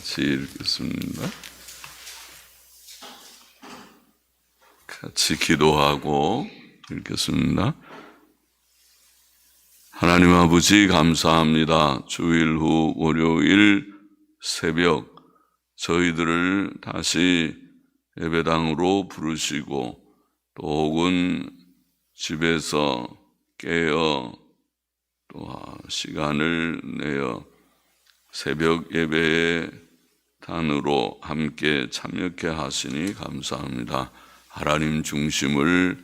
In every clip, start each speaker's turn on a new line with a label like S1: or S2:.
S1: 같이 읽겠습니다. 같이 기도하고 읽겠습니다. 하나님 아버지 감사합니다. 주일 후 월요일 새벽 저희들을 다시 예배당으로 부르시고 또 혹은 집에서 깨어 또 시간을 내어 새벽 예배의 단으로 함께 참여케 하시니 감사합니다. 하나님 중심을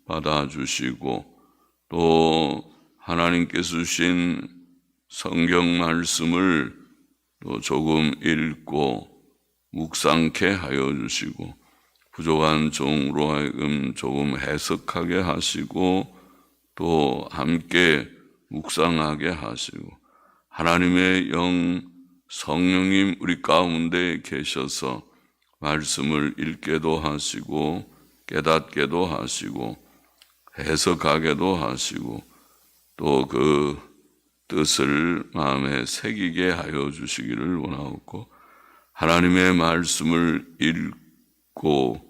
S1: 받아주시고 또 하나님께서 주신 성경 말씀을 또 조금 읽고 묵상케 하여 주시고 부족한 종으로 하여금 조금 해석하게 하시고 또 함께 묵상하게 하시고 하나님의 영 성령님 우리 가운데 계셔서 말씀을 읽게도 하시고 깨닫게도 하시고 해석하게도 하시고 또 그 뜻을 마음에 새기게 하여 주시기를 원하옵고 하나님의 말씀을 읽고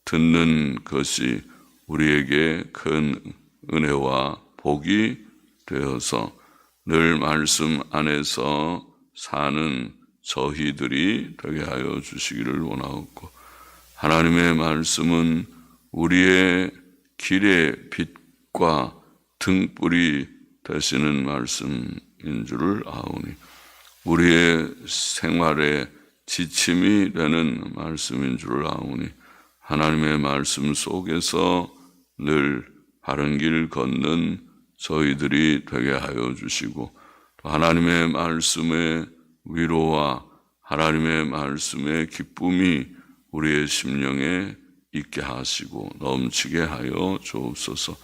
S1: 듣는 것이 우리에게 큰 은혜와 복이 되어서 늘 말씀 안에서 사는 저희들이 되게 하여 주시기를 원하옵고 하나님의 말씀은 우리의 길의 빛과 등불이 되시는 말씀인 줄을 아오니 우리의 생활에 지침이 되는 말씀인 줄을 아오니 하나님의 말씀 속에서 늘 바른 길 걷는 저희들이 되게 하여 주시고 또 하나님의 말씀의 위로와 하나님의 말씀의 기쁨이 우리의 심령에 있게 하시고 넘치게 하여 주옵소서.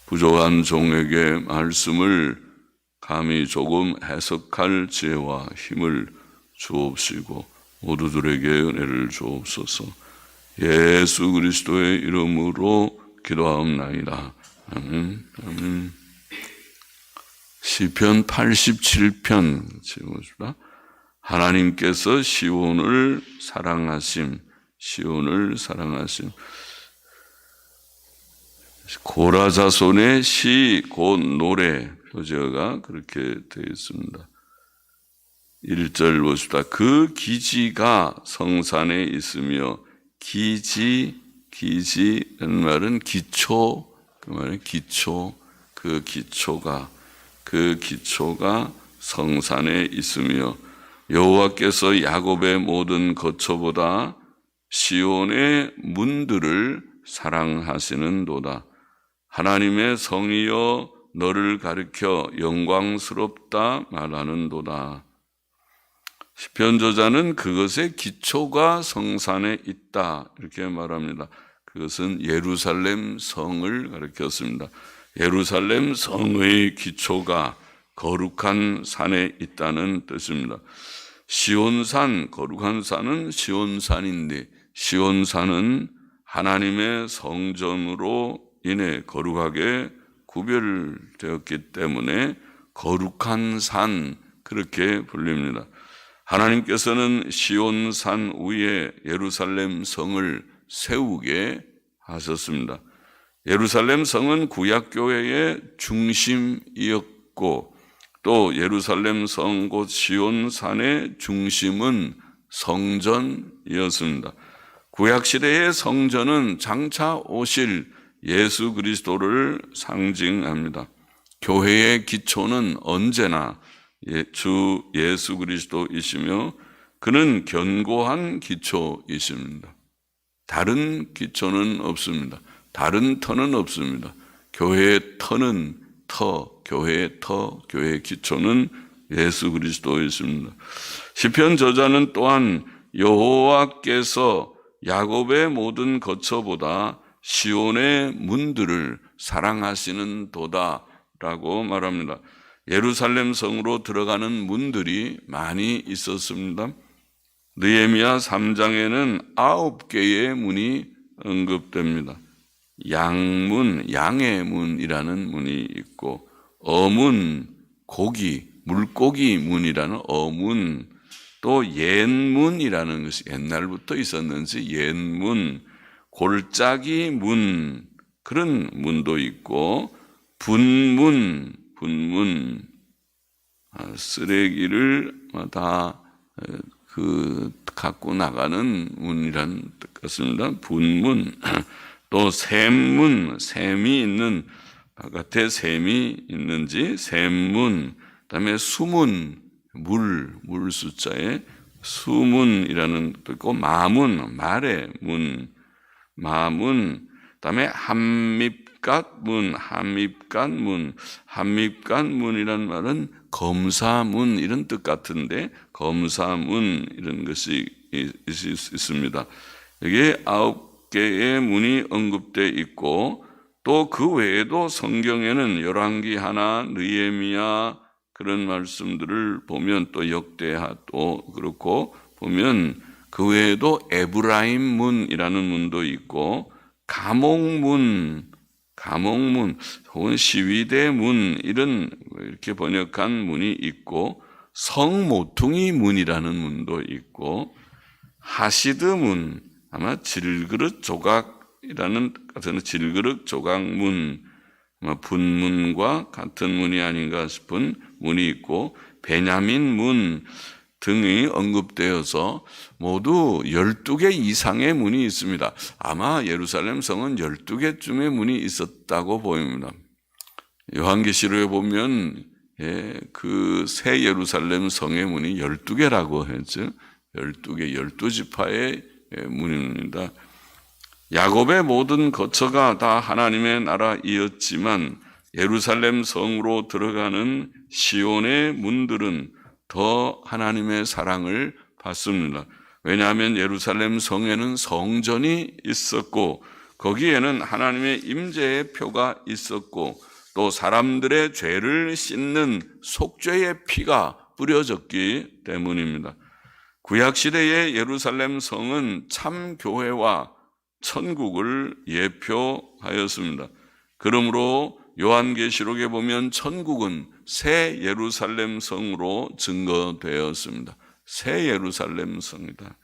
S1: 부족한 종에게 말씀을 감히 조금 해석할 지혜와 힘을 주옵시고 모두들에게 은혜를 주옵소서. 예수 그리스도의 이름으로 기도하옵나이다. 아멘. 아멘. 시편 87편 읽어줍니다. 하나님께서 시온을 사랑하심, 시온을 사랑하심. 고라 자손의 시, 곧 노래 표제어가 그렇게 되어 있습니다. 1절 보십시다. 그 기지가 성산에 있으며 기지라는 말은 기초, 그 말은 기초, 그 기초가 성산에 있으며 여호와께서 야곱의 모든 거처보다 시온의 문들을 사랑하시는도다. 하나님의 성이여 너를 가리켜 영광스럽다 말하는도다. 시편 저자는 그것의 기초가 성산에 있다 이렇게 말합니다. 그것은 예루살렘 성을 가리켰습니다. 예루살렘 성의 기초가 거룩한 산에 있다는 뜻입니다. 시온산, 거룩한 산은 시온산인데 시온산은 하나님의 성전으로 인해 거룩하게 구별되었기 때문에 거룩한 산 그렇게 불립니다. 하나님께서는 시온산 위에 예루살렘 성을 세우게 하셨습니다. 예루살렘 성은 구약교회의 중심이었고 또 예루살렘 성 곧 시온산의 중심은 성전이었습니다. 구약시대의 성전은 장차 오실 예수 그리스도를 상징합니다. 교회의 기초는 언제나 주 예수 그리스도이시며 그는 견고한 기초이십니다. 다른 기초는 없습니다. 다른 터는 없습니다. 교회의 터는 교회의 기초는 예수 그리스도이십니다. 시편 저자는 또한 여호와께서 야곱의 모든 거처보다 시온의 문들을 사랑하시는 도다라고 말합니다. 예루살렘 성으로 들어가는 문들이 많이 있었습니다. 느헤미야 3장에는 9개의 문이 언급됩니다. 양문, 양의 문이라는 문이 있고 어문, 고기, 물고기 문이라는 어문, 또 옛문이라는 것이 옛날부터 있었는지 옛문, 골짜기 문, 그런 문도 있고, 분문, 쓰레기를 다 갖고 나가는 문이란 뜻 같습니다. 분문. 또 샘문, 샘이 있는, 바깥에 샘이 있는지 샘문. 그다음에 수문, 물 숫자에 수문이라는 뜻도 있고, 마문, 말의 문, 마문. 그다음에 함밉갓문, 함밉갓문이라는 말은 검사문 이런 뜻 같은데, 검사문 이런 것이 있습니다. 여기에 9개의 문이 언급되어 있고, 또 그 외에도 성경에는 열왕기 하나, 느헤미야 그런 말씀들을 보면, 또 역대하도 그렇고 보면 그 외에도 에브라임 문이라는 문도 있고, 감옥문 혹은 시위대 문, 이렇게 번역한 문이 있고, 성모퉁이 문이라는 문도 있고, 하시드 문, 아마 질그릇 조각이라는 같은 질그릇 조각문, 분문과 같은 문이 아닌가 싶은 문이 있고, 베냐민 문 등이 언급되어서 모두 12개 이상의 문이 있습니다. 아마 예루살렘 성은 12개쯤의 문이 있었다고 보입니다. 요한계시록에 보면 그 새 예루살렘 성의 문이 12개라고 했죠. 12개, 12지파의 문입니다. 야곱의 모든 거처가 다 하나님의 나라이었지만 예루살렘 성으로 들어가는 시온의 문들은 더 하나님의 사랑을 받습니다. 왜냐하면 예루살렘 성에는 성전이 있었고, 거기에는 하나님의 임재의 표가 있었고, 또 사람들의 죄를 씻는 속죄의 피가 뿌려졌기 때문입니다. 구약시대의 예루살렘 성은 참 교회와 천국을 예표하였습니다. 그러므로 요한계시록에 보면 천국은 새 예루살렘 성으로 증거되었습니다. 새 예루살렘 성이다.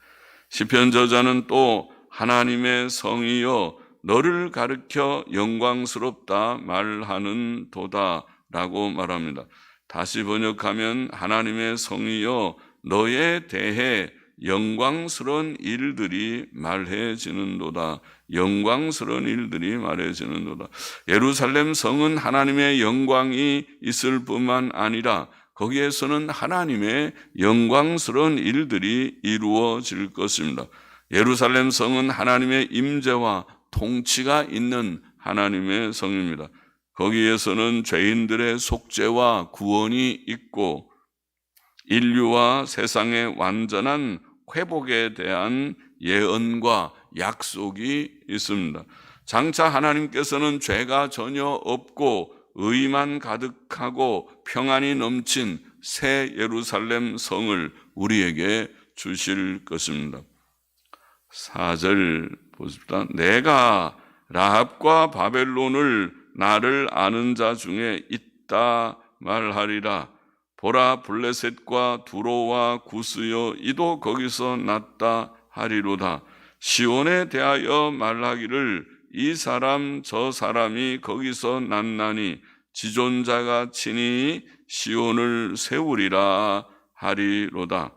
S1: 시편 저자는 또 하나님의 성이여 너를 가르쳐 영광스럽다 말하는 도다라고 말합니다. 다시 번역하면 하나님의 성이여 너에 대해 영광스러운 일들이 말해지는도다. 영광스러운 일들이 말해지는도다. 예루살렘 성은 하나님의 영광이 있을 뿐만 아니라 거기에서는 하나님의 영광스러운 일들이 이루어질 것입니다. 예루살렘 성은 하나님의 임재와 통치가 있는 하나님의 성입니다. 거기에서는 죄인들의 속죄와 구원이 있고 인류와 세상의 완전한 회복에 대한 예언과 약속이 있습니다. 장차 하나님께서는 죄가 전혀 없고 의만 가득하고 평안이 넘친 새 예루살렘 성을 우리에게 주실 것입니다. 4절 보십시다. 내가 라합과 바벨론을 나를 아는 자 중에 있다 말하리라. 보라 블레셋과 두로와 구스여 이도 거기서 났다 하리로다. 시온에 대하여 말하기를 이 사람 저 사람이 거기서 났나니 지존자가 친히 시온을 세우리라 하리로다.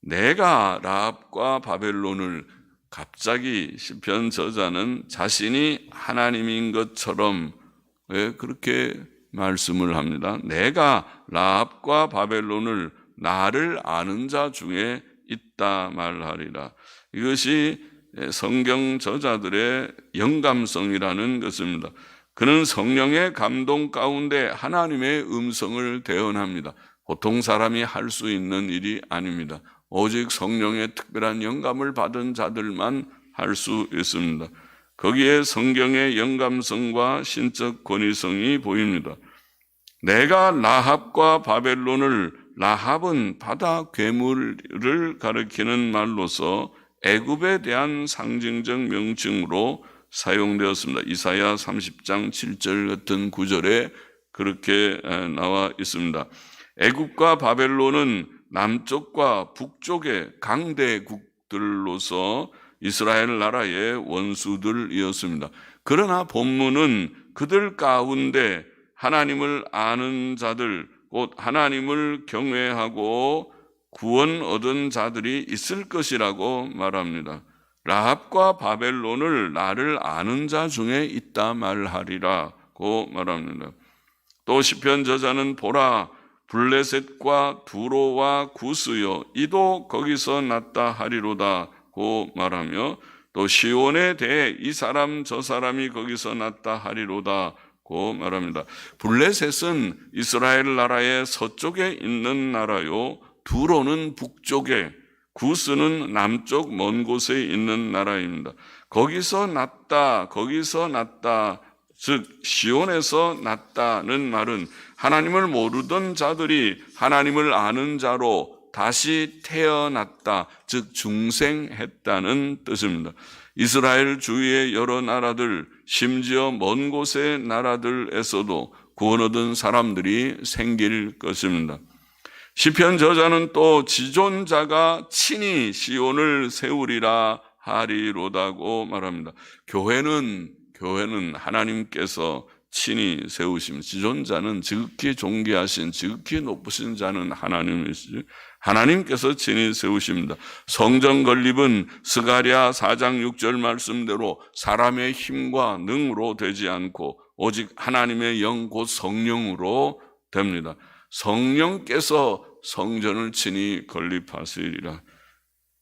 S1: 내가 라합과 바벨론을, 갑자기 시편 저자는 자신이 하나님인 것처럼 왜 그렇게 말씀을 합니다. 내가 라합과 바벨론을 나를 아는 자 중에 있다 말하리라. 이것이 성경 저자들의 영감성이라는 것입니다. 그는 성령의 감동 가운데 하나님의 음성을 대언합니다. 보통 사람이 할 수 있는 일이 아닙니다. 오직 성령의 특별한 영감을 받은 자들만 할 수 있습니다. 거기에 성경의 영감성과 신적 권위성이 보입니다. 내가 라합과 바벨론을, 라합은 바다 괴물을 가리키는 말로서 애굽에 대한 상징적 명칭으로 사용되었습니다. 이사야 30장 7절 같은 구절에 그렇게 나와 있습니다. 애굽과 바벨론은 남쪽과 북쪽의 강대국들로서 이스라엘 나라의 원수들이었습니다. 그러나 본문은 그들 가운데 하나님을 아는 자들, 곧 하나님을 경외하고 구원 얻은 자들이 있을 것이라고 말합니다. 라합과 바벨론을 나를 아는 자 중에 있다 말하리라고 말합니다. 또 시편 저자는 보라 블레셋과 두로와 구스여 이도 거기서 났다 하리로다고 말하며 또 시온에 대해 이 사람 저 사람이 거기서 났다 하리로다고 말합니다. 블레셋은 이스라엘 나라의 서쪽에 있는 나라요, 두로는 북쪽에, 구스는 남쪽 먼 곳에 있는 나라입니다. 거기서 났다, 즉 시온에서 났다는 말은 하나님을 모르던 자들이 하나님을 아는 자로 다시 태어났다, 즉 중생했다는 뜻입니다. 이스라엘 주위의 여러 나라들, 심지어 먼 곳의 나라들에서도 구원 얻은 사람들이 생길 것입니다. 시편 저자는 또 지존자가 친히 시온을 세우리라 하리로다고 말합니다. 교회는 하나님께서 친히 세우시면, 지존자는 지극히 존귀하신, 지극히 높으신 자는 하나님이시죠. 하나님께서 친히 세우십니다. 성전 건립은 스가랴 4장 6절 말씀대로 사람의 힘과 능으로 되지 않고 오직 하나님의 영 곧 성령으로 됩니다. 성령께서 성전을 친히 건립하시리라.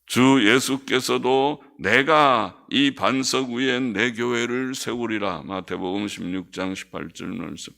S1: 주 예수께서도 내가 이 반석 위에 내 교회를 세우리라. 마태복음 16장 18절 말씀.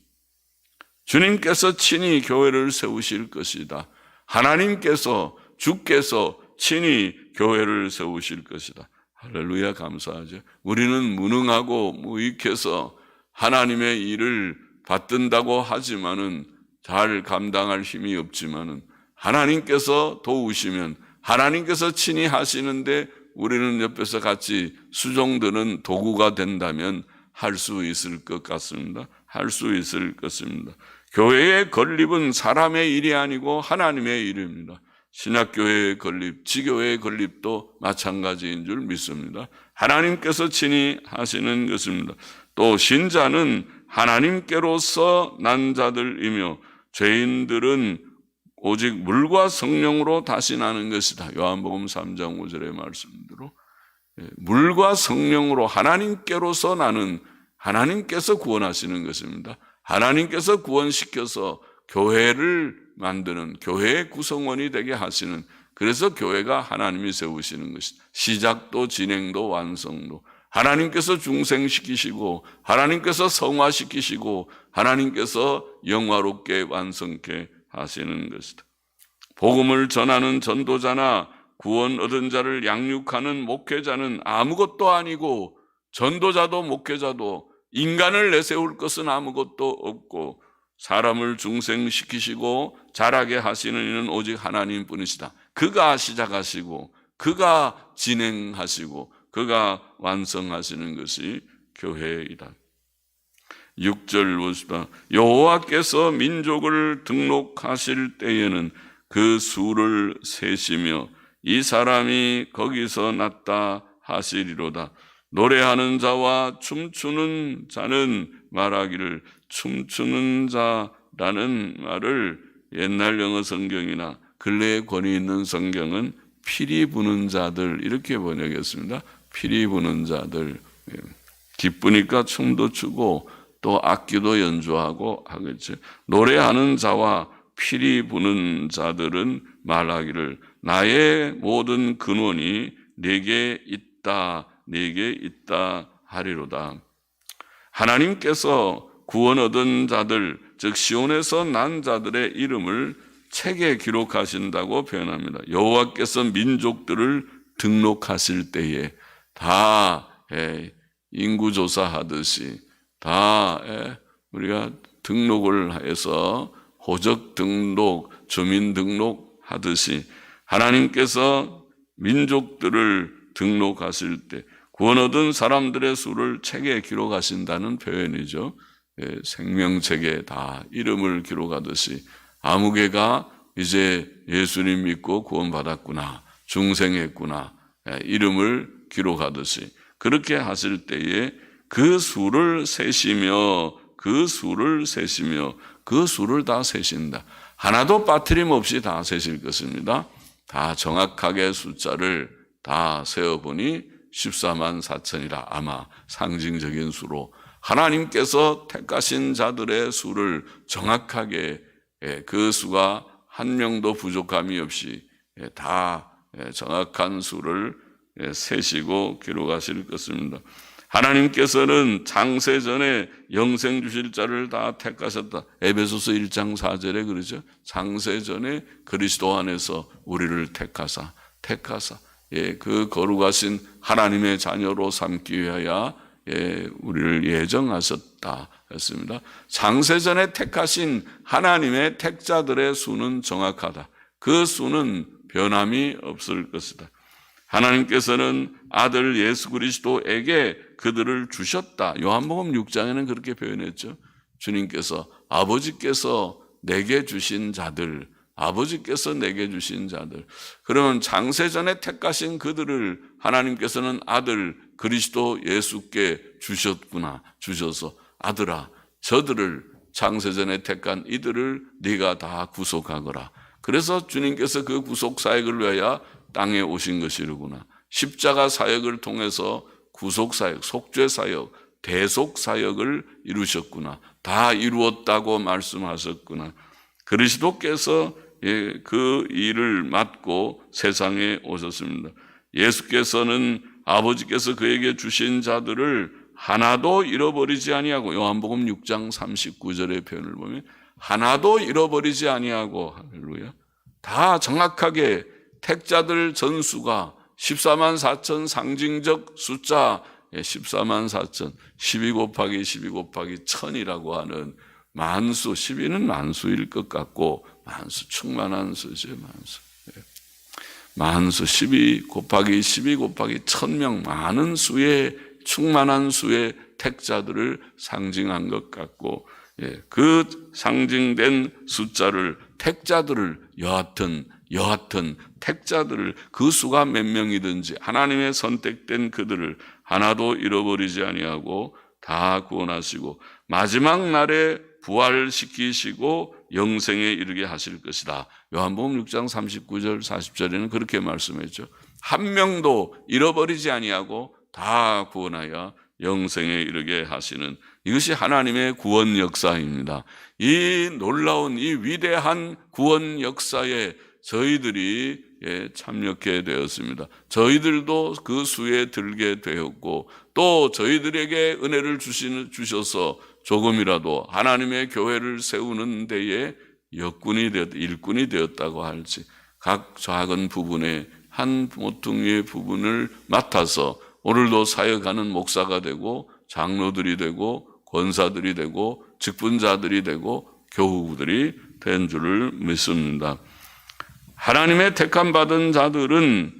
S1: 주님께서 친히 교회를 세우실 것이다. 하나님께서, 주께서 친히 교회를 세우실 것이다. 할렐루야, 감사하죠. 우리는 무능하고 무익해서 하나님의 일을 받든다고 하지만은 잘 감당할 힘이 없지만은 하나님께서 도우시면, 하나님께서 친히 하시는데 우리는 옆에서 같이 수종드는 도구가 된다면 할 수 있을 것 같습니다. 할 수 있을 것입니다. 교회의 건립은 사람의 일이 아니고 하나님의 일입니다. 신약교회의 건립, 지교회의 건립도 마찬가지인 줄 믿습니다. 하나님께서 친히 하시는 것입니다. 또 신자는 하나님께로서 난 자들이며 죄인들은 오직 물과 성령으로 다시 나는 것이다. 요한복음 3장 5절의 말씀대로 물과 성령으로 하나님께로서 나는, 하나님께서 구원하시는 것입니다. 하나님께서 구원시켜서 교회를 만드는, 교회의 구성원이 되게 하시는, 그래서 교회가 하나님이 세우시는 것이다. 시작도 진행도 완성도 하나님께서 중생시키시고 하나님께서 성화시키시고 하나님께서 영화롭게 완성케 하시는 것이다. 복음을 전하는 전도자나 구원 얻은 자를 양육하는 목회자는 아무것도 아니고, 전도자도 목회자도 인간을 내세울 것은 아무것도 없고, 사람을 중생시키시고 자라게 하시는 이는 오직 하나님뿐이시다. 그가 시작하시고 그가 진행하시고 그가 완성하시는 것이 교회이다. 6절 보시다. 여호와께서 민족을 등록하실 때에는 그 수를 세시며 이 사람이 거기서 났다 하시리로다. 노래하는 자와 춤추는 자는 말하기를, 춤추는 자라는 말을 옛날 영어 성경이나 근래에 권위 있는 성경은 피리 부는 자들 이렇게 번역했습니다. 피리 부는 자들. 기쁘니까 춤도 추고 또 악기도 연주하고 하겠죠. 노래하는 자와 피리 부는 자들은 말하기를, 나의 모든 근원이 내게 있다 하리로다. 하나님께서 구원 얻은 자들, 즉 시온에서 난 자들의 이름을 책에 기록하신다고 표현합니다. 여호와께서 민족들을 등록하실 때에 다 인구조사하듯이 다 우리가 등록을 해서 호적 등록, 주민 등록 하듯이 하나님께서 민족들을 등록하실 때 구원 얻은 사람들의 수를 책에 기록하신다는 표현이죠. 생명책에 다 이름을 기록하듯이 아무개가 이제 예수님 믿고 구원받았구나, 중생했구나, 이름을 기록하듯이 그렇게 하실 때에 그 수를 세시며 그 수를 다 세신다. 하나도 빠트림 없이 다 세실 것입니다. 다 정확하게 숫자를 다 세어보니 14만 4천이라 아마 상징적인 수로 하나님께서 택하신 자들의 수를 정확하게 그 수가 한 명도 부족함이 없이 다 정확한 수를 세시고 기록하실 것입니다. 하나님께서는 장세전에 영생 주실 자를 다 택하셨다. 에베소서 1장 4절에 그러죠. 장세전에 그리스도 안에서 우리를 택하사 그 거룩하신 하나님의 자녀로 삼기 위하여 우리를 예정하셨다 했습니다. 장세전에 택하신 하나님의 택자들의 수는 정확하다. 그 수는 변함이 없을 것이다. 하나님께서는 아들 예수 그리스도에게 그들을 주셨다. 요한복음 6장에는 그렇게 표현했죠. 주님께서 아버지께서 내게 주신 자들, 그러면 장세전에 택하신 그들을 하나님께서는 아들 그리스도 예수께 주셔서 아들아, 저들을 장세전에 택한 이들을 네가 다 구속하거라. 그래서 주님께서 그 구속 사역을 위하여 땅에 오신 것이로구나. 십자가 사역을 통해서 구속 사역, 속죄 사역, 대속 사역을 이루셨구나. 다 이루었다고 말씀하셨구나. 그리스도께서 그 일을 맡고 세상에 오셨습니다. 예수께서는 아버지께서 그에게 주신 자들을 하나도 잃어버리지 아니하고, 요한복음 6장 39절의 표현을 보면 하나도 잃어버리지 아니하고, 할렐루야, 다 정확하게 택자들 전수가 14만 4천 상징적 숫자 14만 4천 12 곱하기 12 곱하기 1000이라고 하는 만수, 12는 만수일 것 같고 만수, 충만한 수죠. 만수 12 곱하기 12 곱하기 1000명, 많은 수의 충만한 수의 택자들을 상징한 것 같고, 그 상징된 숫자를 택자들을 여하튼 택자들을 그 수가 몇 명이든지 하나님의 선택된 그들을 하나도 잃어버리지 아니하고 다 구원하시고 마지막 날에 부활시키시고 영생에 이르게 하실 것이다. 요한복음 6장 39절 40절에는 그렇게 말씀했죠. 한 명도 잃어버리지 아니하고 다 구원하여 영생에 이르게 하시는, 이것이 하나님의 구원 역사입니다. 이 놀라운, 이 위대한 구원 역사에 저희들이 참여하게 되었습니다. 저희들도 그 수에 들게 되었고, 또 저희들에게 은혜를 주셔서 조금이라도 하나님의 교회를 세우는 데에 일꾼이 되었다고 할지, 각 작은 부분에 한 모퉁이의 부분을 맡아서 오늘도 사역하는 목사가 되고 장로들이 되고 권사들이 되고 직분자들이 되고 교우들이 된 줄을 믿습니다. 하나님의 택함 받은 자들은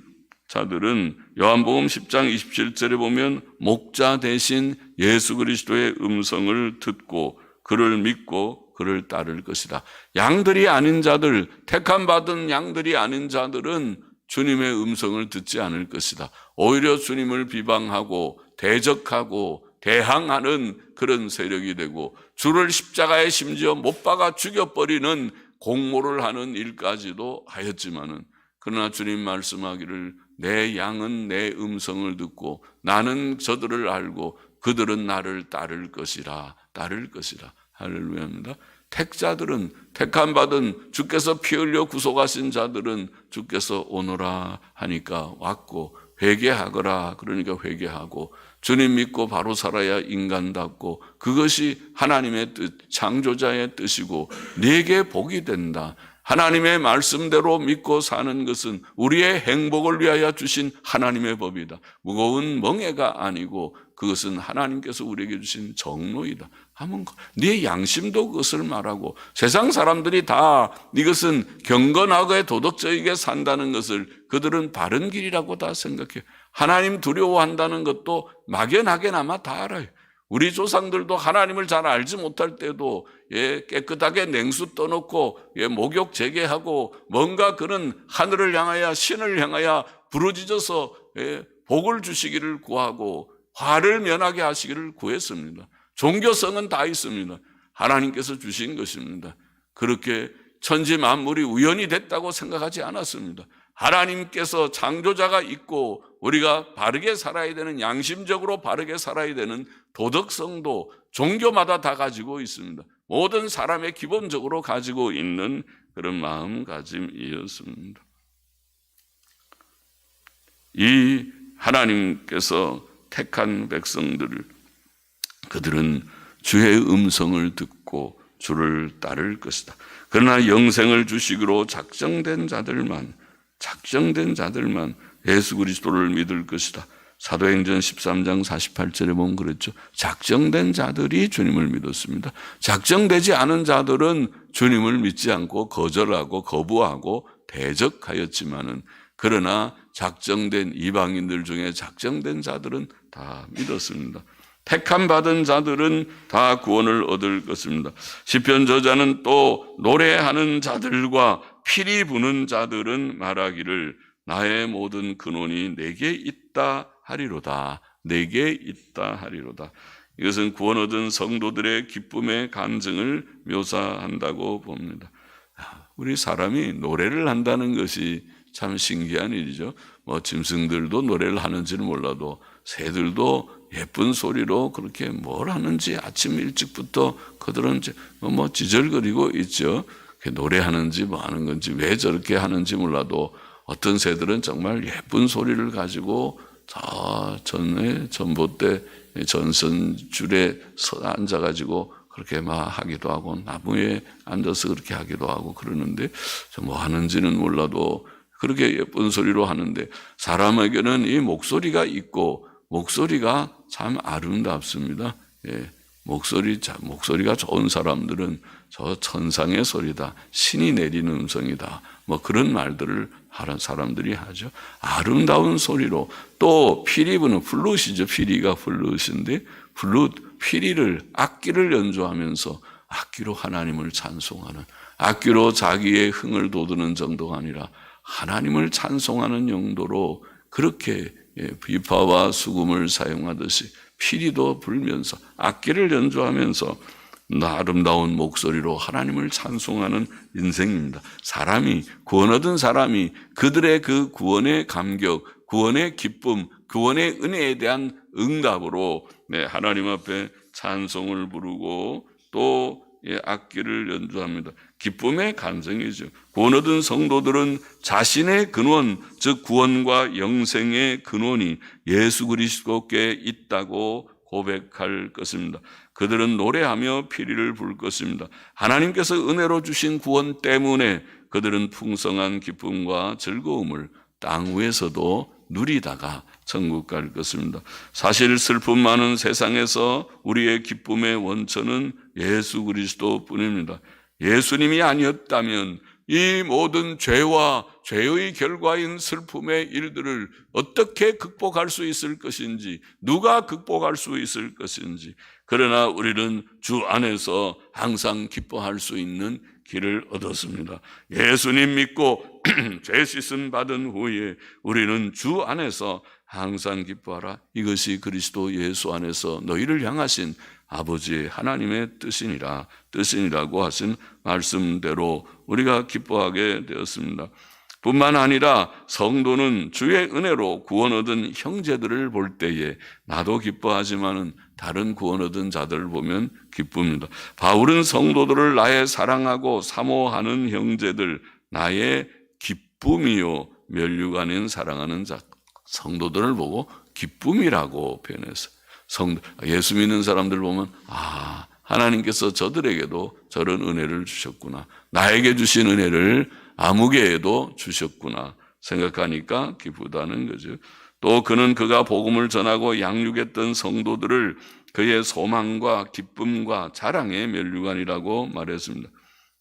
S1: 요한복음 10장 27절에 보면 목자 대신 예수 그리스도의 음성을 듣고 그를 믿고 그를 따를 것이다. 양들이 아닌 자들, 택함 받은 양들이 아닌 자들은 주님의 음성을 듣지 않을 것이다. 오히려 주님을 비방하고 대적하고 대항하는 그런 세력이 되고 주를 십자가에 심지어 못 박아 죽여버리는 공모를 하는 일까지도 하였지만은, 그러나 주님 말씀하기를 내 양은 내 음성을 듣고 나는 저들을 알고 그들은 나를 따를 것이라. 할렐루야입니다. 택자들은, 택함 받은 주께서 피 흘려 구속하신 자들은 주께서 오너라 하니까 왔고, 회개하거라 그러니까 회개하고, 주님 믿고 바로 살아야 인간답고, 그것이 하나님의 뜻, 창조자의 뜻이고 네게 복이 된다. 하나님의 말씀대로 믿고 사는 것은 우리의 행복을 위하여 주신 하나님의 법이다. 무거운 멍에가 아니고 그것은 하나님께서 우리에게 주신 정로이다 하면 네 양심도 그것을 말하고, 세상 사람들이 다 이것은 경건하게 도덕적이게 산다는 것을 그들은 바른 길이라고 다 생각해요. 하나님 두려워한다는 것도 막연하게나마 다 알아요. 우리 조상들도 하나님을 잘 알지 못할 때도 깨끗하게 냉수 떠놓고 목욕 재개하고 뭔가 그런 하늘을 향하여 신을 향하여 부르짖어서 복을 주시기를 구하고 화를 면하게 하시기를 구했습니다. 종교성은 다 있습니다. 하나님께서 주신 것입니다. 그렇게 천지 만물이 우연히 됐다고 생각하지 않았습니다. 하나님께서 창조자가 있고 우리가 바르게 살아야 되는, 양심적으로 바르게 살아야 되는 도덕성도 종교마다 다 가지고 있습니다. 모든 사람의 기본적으로 가지고 있는 그런 마음가짐이었습니다. 이 하나님께서 택한 백성들을, 그들은 주의 음성을 듣고 주를 따를 것이다. 그러나 영생을 주시기로 작정된 자들만 예수 그리스도를 믿을 것이다. 사도행전 13장 48절에 보면 그랬죠. 작정된 자들이 주님을 믿었습니다. 작정되지 않은 자들은 주님을 믿지 않고 거절하고 거부하고 대적하였지만은, 그러나 작정된 이방인들 중에 작정된 자들은 다 믿었습니다. 택함 받은 자들은 다 구원을 얻을 것입니다. 시편 저자는 또 노래하는 자들과 피리 부는 자들은 말하기를 나의 모든 근원이 내게 있다 하리로다. 내게 있다 하리로다. 이것은 구원 얻은 성도들의 기쁨의 감정을 묘사한다고 봅니다. 우리 사람이 노래를 한다는 것이 참 신기한 일이죠. 짐승들도 노래를 하는지는 몰라도 새들도 예쁜 소리로 그렇게 뭘 하는지 아침 일찍부터 그들은 지절거리고 있죠. 노래하는지 뭐 하는 건지 왜 저렇게 하는지 몰라도 어떤 새들은 정말 예쁜 소리를 가지고 저 전봇대 전선줄에 앉아가지고 그렇게 막 하기도 하고 나무에 앉아서 그렇게 하기도 하고 그러는데 뭐 하는지는 몰라도 그렇게 예쁜 소리로 하는데, 사람에게는 이 목소리가 있고 목소리가 참 아름답습니다. 목소리가 좋은 사람들은 저 천상의 소리다, 신이 내리는 음성이다, 뭐 그런 말들을 하는 사람들이 하죠. 아름다운 소리로, 또 피리 부는 플룻이죠. 피리가 플룻인데 피리를, 악기를 연주하면서 악기로 하나님을 찬송하는, 악기로 자기의 흥을 돋우는 정도가 아니라 하나님을 찬송하는 용도로 그렇게 비파와 수금을 사용하듯이 피리도 불면서 악기를 연주하면서 아름다운 목소리로 하나님을 찬송하는 인생입니다. 구원 얻은 사람이 그들의 그 구원의 감격, 구원의 기쁨, 구원의 은혜에 대한 응답으로 하나님 앞에 찬송을 부르고 또 악기를 연주합니다. 기쁨의 감정이죠. 구원 얻은 성도들은 자신의 근원, 즉 구원과 영생의 근원이 예수 그리스도께 있다고 고백할 것입니다. 그들은 노래하며 피리를 부를 것입니다. 하나님께서 은혜로 주신 구원 때문에 그들은 풍성한 기쁨과 즐거움을 땅 위에서도 누리다가 천국 갈 것입니다. 사실 슬픔 많은 세상에서 우리의 기쁨의 원천은 예수 그리스도 뿐입니다. 예수님이 아니었다면 이 모든 죄와 죄의 결과인 슬픔의 일들을 어떻게 극복할 수 있을 것인지, 누가 극복할 수 있을 것인지, 그러나 우리는 주 안에서 항상 기뻐할 수 있는 길을 얻었습니다. 예수님 믿고 죄 씻음 받은 후에 우리는 주 안에서 항상 기뻐하라. 이것이 그리스도 예수 안에서 너희를 향하신 아버지 하나님의 뜻이니라고 하신 말씀대로 우리가 기뻐하게 되었습니다. 뿐만 아니라 성도는 주의 은혜로 구원 얻은 형제들을 볼 때에 나도 기뻐하지만은 다른 구원 얻은 자들을 보면 기쁩니다. 바울은 성도들을 나의 사랑하고 사모하는 형제들, 나의 기쁨이요 면류관인 사랑하는 자, 성도들을 보고 기쁨이라고 표현했어요. 예수 믿는 사람들 보면 하나님께서 저들에게도 저런 은혜를 주셨구나, 나에게 주신 은혜를 아무개에도 주셨구나 생각하니까 기쁘다는 거죠. 또 그는 그가 복음을 전하고 양육했던 성도들을 그의 소망과 기쁨과 자랑의 면류관이라고 말했습니다.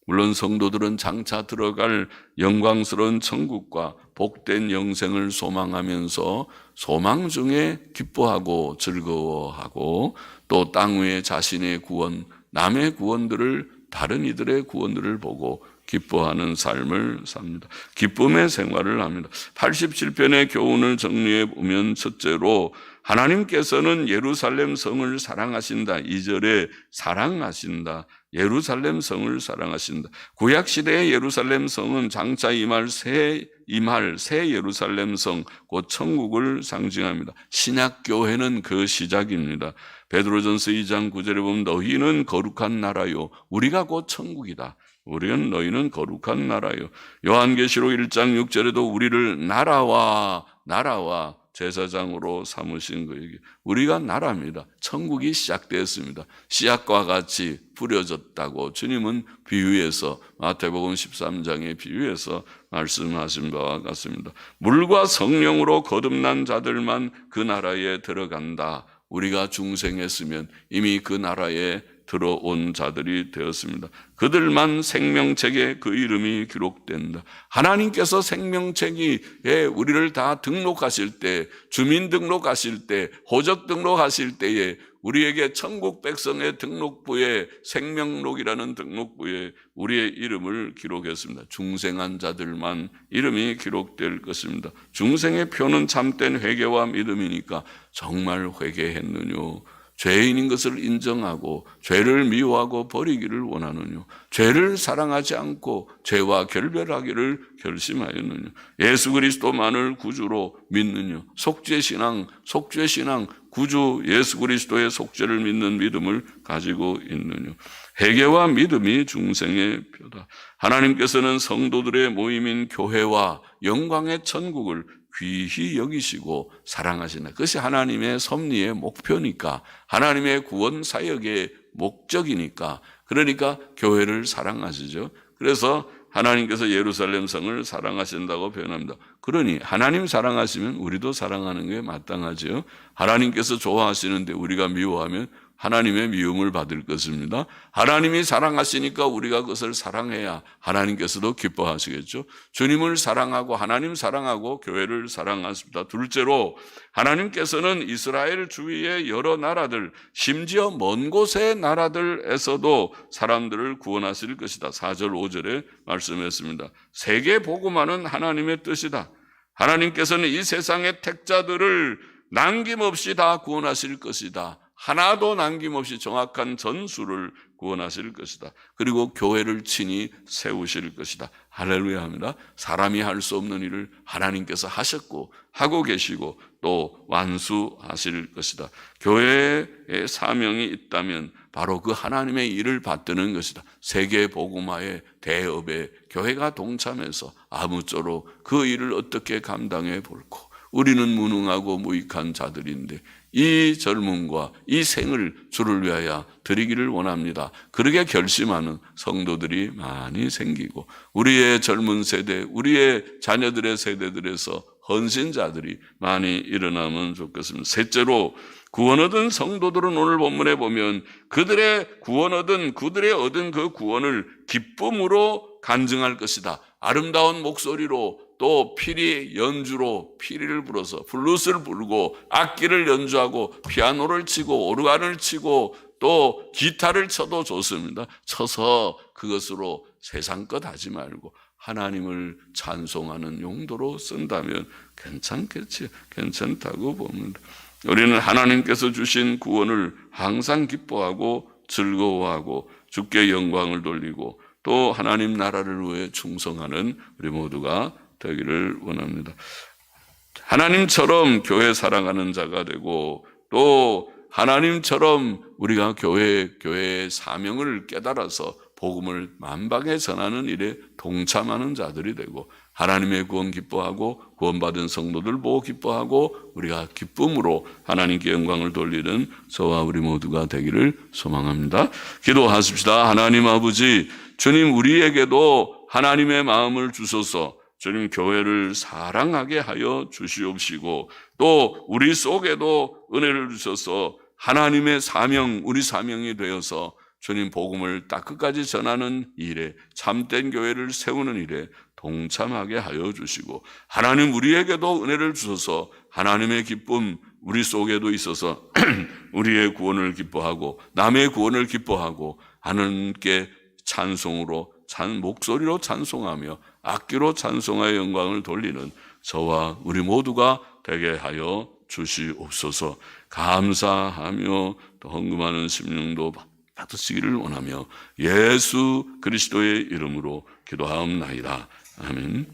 S1: 물론 성도들은 장차 들어갈 영광스러운 천국과 복된 영생을 소망하면서 소망 중에 기뻐하고 즐거워하고 또 땅 위에 자신의 구원, 남의 구원들을, 다른 이들의 구원들을 보고 기뻐하는 삶을 삽니다. 기쁨의 생활을 합니다. 87편의 교훈을 정리해 보면 첫째로 하나님께서는 예루살렘 성을 사랑하신다. 2절에 사랑하신다. 예루살렘 성을 사랑하신다. 구약시대의 예루살렘 성은 장차 임할 새 예루살렘 성, 곧 천국을 상징합니다. 신약교회는 그 시작입니다. 베드로전서 2장 9절에 보면 너희는 거룩한 나라요. 우리가 곧 천국이다. 너희는 거룩한 나라요. 요한계시록 1장 6절에도 우리를 나라와 제사장으로 삼으신 거예요. 우리가 나라입니다. 천국이 시작되었습니다. 씨앗과 같이 뿌려졌다고 주님은 비유해서 마태복음 13장의 비유해서 말씀하신 바와 같습니다. 물과 성령으로 거듭난 자들만 그 나라에 들어간다. 우리가 중생했으면 이미 그 나라에 들어온 자들이 되었습니다. 그들만 생명책에 그 이름이 기록된다. 하나님께서 생명책에 우리를 다 등록하실 때, 주민등록하실 때, 호적등록하실 때에 우리에게 천국 백성의 등록부에, 생명록이라는 등록부에 우리의 이름을 기록했습니다. 중생한 자들만 이름이 기록될 것입니다. 중생의 표는 참된 회개와 믿음이니까 정말 회개했느냐, 죄인인 것을 인정하고 죄를 미워하고 버리기를 원하느냐, 죄를 사랑하지 않고 죄와 결별하기를 결심하였느냐, 예수 그리스도만을 구주로 믿느냐, 속죄신앙, 구주 예수 그리스도의 속죄를 믿는 믿음을 가지고 있느냐. 회개와 믿음이 중생의 표다. 하나님께서는 성도들의 모임인 교회와 영광의 천국을 귀히 여기시고 사랑하신다. 그것이 하나님의 섭리의 목표니까, 하나님의 구원 사역의 목적이니까, 그러니까 교회를 사랑하시죠. 그래서 하나님께서 예루살렘 성을 사랑하신다고 표현합니다. 그러니 하나님 사랑하시면 우리도 사랑하는 게 마땅하죠. 하나님께서 좋아하시는데 우리가 미워하면 하나님의 미움을 받을 것입니다. 하나님이 사랑하시니까 우리가 그것을 사랑해야 하나님께서도 기뻐하시겠죠. 주님을 사랑하고 하나님 사랑하고 교회를 사랑하십니다. 둘째로 하나님께서는 이스라엘 주위의 여러 나라들, 심지어 먼 곳의 나라들에서도 사람들을 구원하실 것이다. 4절 5절에 말씀했습니다. 세계 복음화는 하나님의 뜻이다. 하나님께서는 이 세상의 택자들을 남김없이 다 구원하실 것이다. 하나도 남김없이 정확한 전수를 구원하실 것이다. 그리고 교회를 친히 세우실 것이다. 할렐루야 합니다. 사람이 할 수 없는 일을 하나님께서 하셨고 하고 계시고 또 완수하실 것이다. 교회의 사명이 있다면 바로 그 하나님의 일을 받드는 것이다. 세계 복음화의 대업에 교회가 동참해서 아무쪼록 그 일을 어떻게 감당해 볼고, 우리는 무능하고 무익한 자들인데 이 젊음과 이 생을 주를 위하여 드리기를 원합니다. 그렇게 결심하는 성도들이 많이 생기고 우리의 젊은 세대, 우리의 자녀들의 세대들에서 헌신자들이 많이 일어나면 좋겠습니다. 셋째로 구원 얻은 성도들은 오늘 본문에 보면 그들의 얻은 그 구원을 기쁨으로 간증할 것이다. 아름다운 목소리로 또 연주로 피리를 불어서 블루스를 부르고 악기를 연주하고 피아노를 치고 오르간을 치고 또 기타를 쳐도 좋습니다. 쳐서 그것으로 세상 것 하지 말고 하나님을 찬송하는 용도로 쓴다면 괜찮다고 봅니다. 우리는 하나님께서 주신 구원을 항상 기뻐하고 즐거워하고 주께 영광을 돌리고 또 하나님 나라를 위해 충성하는 우리 모두가 되기를 원합니다. 하나님처럼 교회 사랑하는 자가 되고 또 하나님처럼 우리가 교회의 사명을 깨달아서 복음을 만방에 전하는 일에 동참하는 자들이 되고 하나님의 구원 기뻐하고 구원받은 성도들 보고 기뻐하고 우리가 기쁨으로 하나님께 영광을 돌리는 저와 우리 모두가 되기를 소망합니다. 기도하십시다. 하나님 아버지, 주님 우리에게도 하나님의 마음을 주소서. 주님 교회를 사랑하게 하여 주시옵시고 또 우리 속에도 은혜를 주셔서 하나님의 사명, 우리 사명이 되어서 주님 복음을 딱 끝까지 전하는 일에, 참된 교회를 세우는 일에 동참하게 하여 주시고, 하나님 우리에게도 은혜를 주셔서 하나님의 기쁨 우리 속에도 있어서 우리의 구원을 기뻐하고 남의 구원을 기뻐하고 하나님께 찬송으로 목소리로 찬송하며 악기로 찬송하여 영광을 돌리는 저와 우리 모두가 되게 하여 주시옵소서. 감사하며 또 헌금하는 심령도 받으시기를 원하며 예수 그리스도의 이름으로 기도하옵나이다. 아멘.